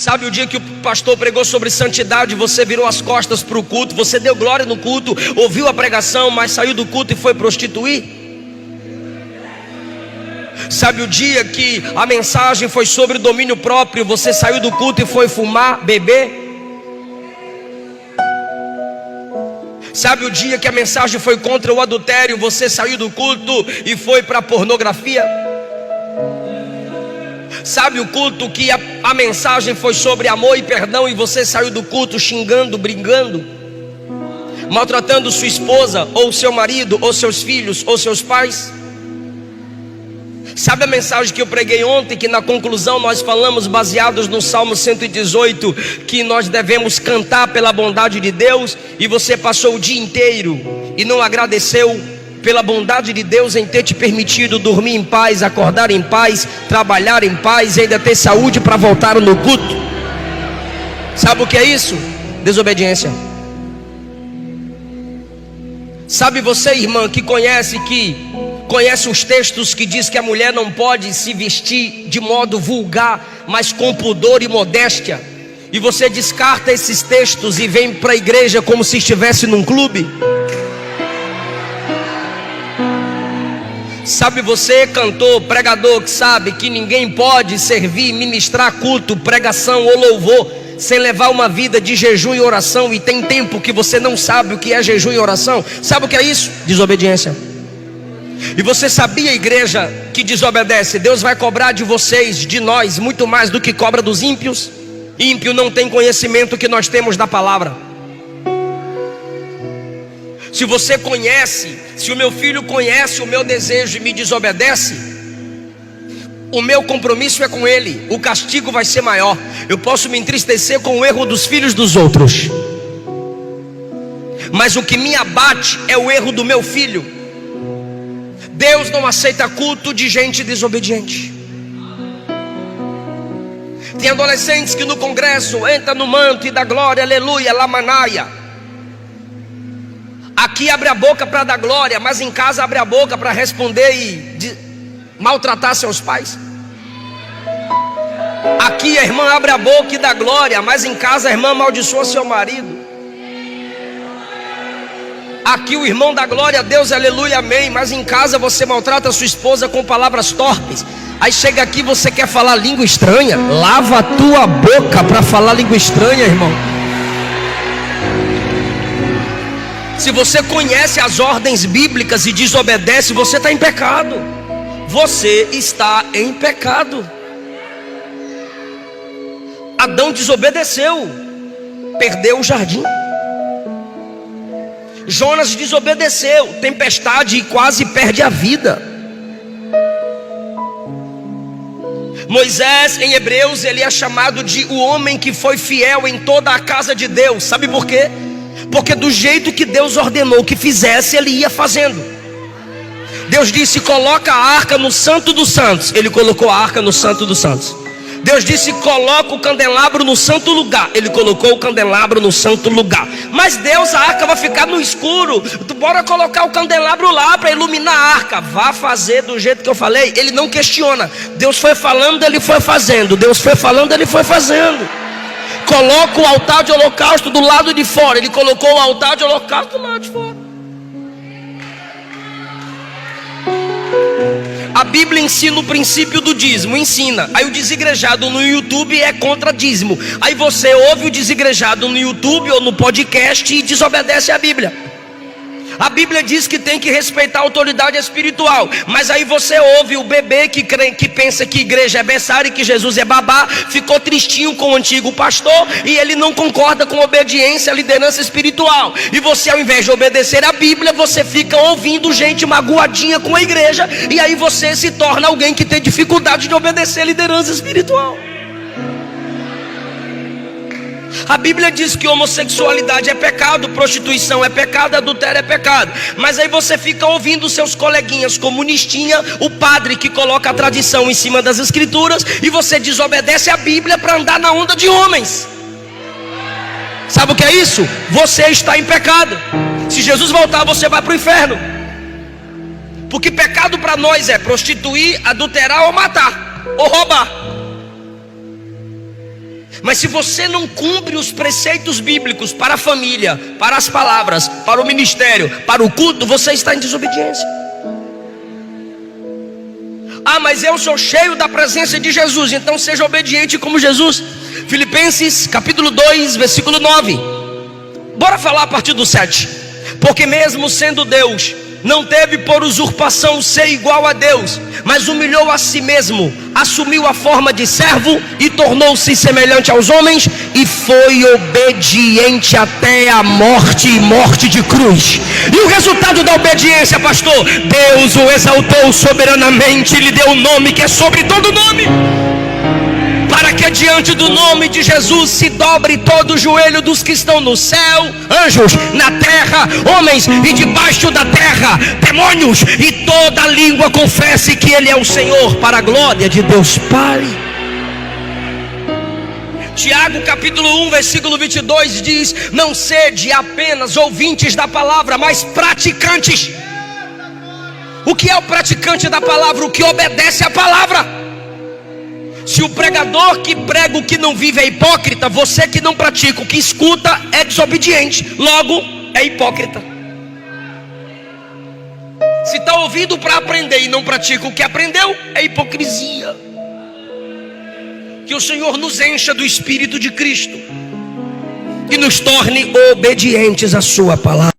Sabe o dia que o pastor pregou sobre santidade, você virou as costas para o culto, você deu glória no culto, ouviu a pregação, mas saiu do culto e foi prostituir? Sabe o dia que a mensagem foi sobre domínio próprio, você saiu do culto e foi fumar, beber? Sabe o dia que a mensagem foi contra o adultério, você saiu do culto e foi para a pornografia? Sabe o culto que a mensagem foi sobre amor e perdão e você saiu do culto xingando, brigando, maltratando sua esposa, ou seu marido, ou seus filhos, ou seus pais? Sabe a mensagem que eu preguei ontem, que na conclusão nós falamos, baseados no Salmo 118, que nós devemos cantar pela bondade de Deus, e você passou o dia inteiro e não agradeceu pela bondade de Deus em ter te permitido dormir em paz, acordar em paz, trabalhar em paz e ainda ter saúde para voltar no culto? Sabe o que é isso? Desobediência. Sabe você, irmã, que conhece os textos que diz que a mulher não pode se vestir de modo vulgar, mas com pudor e modéstia, e você descarta esses textos e vem para a igreja como se estivesse num clube? Sabe você, cantor, pregador, que sabe que ninguém pode servir, ministrar culto, pregação ou louvor sem levar uma vida de jejum e oração, e tem tempo que você não sabe o que é jejum e oração? Sabe o que é isso? Desobediência. E você sabia, igreja, que desobedece, Deus vai cobrar de vocês, de nós, muito mais do que cobra dos ímpios? Ímpio não tem conhecimento que nós temos da palavra. Se você conhece, se o meu filho conhece o meu desejo e me desobedece, o meu compromisso é com ele, o castigo vai ser maior. Eu posso me entristecer com o erro dos filhos dos outros, mas o que me abate é o erro do meu filho. Deus não aceita culto de gente desobediente. Tem adolescentes que no congresso entra no manto e dá glória, aleluia, lamanaia. Aqui abre a boca para dar glória, mas em casa abre a boca para responder e maltratar seus pais. Aqui a irmã abre a boca e dá glória, mas em casa a irmã amaldiçoa seu marido. Aqui o irmão dá glória a Deus, aleluia, amém, mas em casa você maltrata a sua esposa com palavras torpes. Aí chega aqui e você quer falar língua estranha? Lava a tua boca para falar língua estranha, irmão. Se você conhece as ordens bíblicas e desobedece, você está em pecado. Você está em pecado. Adão desobedeceu, perdeu o jardim. Jonas desobedeceu, tempestade, e quase perde a vida. Moisés, em Hebreus, ele é chamado de o homem que foi fiel em toda a casa de Deus. Sabe por quê? Porque do jeito que Deus ordenou que fizesse, ele ia fazendo. Deus disse: coloca a arca no Santo dos Santos. Ele colocou a arca no Santo dos Santos. Deus disse: coloca o candelabro no santo lugar. Ele colocou o candelabro no santo lugar. Mas Deus, a arca vai ficar no escuro. Bora colocar o candelabro lá para iluminar a arca. Vá fazer do jeito que eu falei. Ele não questiona. Deus foi falando, ele foi fazendo. Deus foi falando, ele foi fazendo. Coloca o altar de holocausto do lado de fora. Ele colocou o altar de holocausto do lado de fora. A Bíblia ensina o princípio do dízimo, ensina. Aí o desigrejado no YouTube é contra dízimo. Aí você ouve o desigrejado no YouTube ou no podcast e desobedece a Bíblia. A Bíblia diz que tem que respeitar a autoridade espiritual, mas aí você ouve o bebê que pensa que igreja é berçário e que Jesus é babá, ficou tristinho com o antigo pastor e ele não concorda com a obediência à liderança espiritual. E você, ao invés de obedecer a Bíblia, você fica ouvindo gente magoadinha com a igreja, e aí você se torna alguém que tem dificuldade de obedecer a liderança espiritual. A Bíblia diz que homossexualidade é pecado, prostituição é pecado, adultério é pecado. Mas aí você fica ouvindo seus coleguinhas comunistinha, o padre que coloca a tradição em cima das escrituras, e você desobedece a Bíblia para andar na onda de homens. Sabe o que é isso? Você está em pecado. Se Jesus voltar, você vai para o inferno. Porque pecado para nós é prostituir, adulterar ou matar, ou roubar. Mas se você não cumpre os preceitos bíblicos para a família, para as palavras, para o ministério, para o culto, você está em desobediência. Ah, mas eu sou cheio da presença de Jesus, então seja obediente como Jesus. Filipenses capítulo 2, versículo 9. Bora falar a partir do 7. Porque mesmo sendo Deus, não teve por usurpação ser igual a Deus, mas humilhou a si mesmo, assumiu a forma de servo e tornou-se semelhante aos homens, e foi obediente até a morte, e morte de cruz. E o resultado da obediência, pastor? Deus o exaltou soberanamente e lhe deu o nome que é sobre todo nome, para que diante do nome de Jesus se dobre todo o joelho dos que estão no céu, anjos, na terra, homens e debaixo da terra, demônios, e toda língua confesse que Ele é o Senhor, para a glória de Deus Pai. Tiago capítulo 1, versículo 22 diz: não sede apenas ouvintes da palavra, mas praticantes. O que é o praticante da palavra? O que obedece à palavra. Se o pregador que prega o que não vive é hipócrita, você que não pratica o que escuta é desobediente, logo é hipócrita. Se está ouvindo para aprender e não pratica o que aprendeu, é hipocrisia. Que o Senhor nos encha do Espírito de Cristo e nos torne obedientes à sua palavra.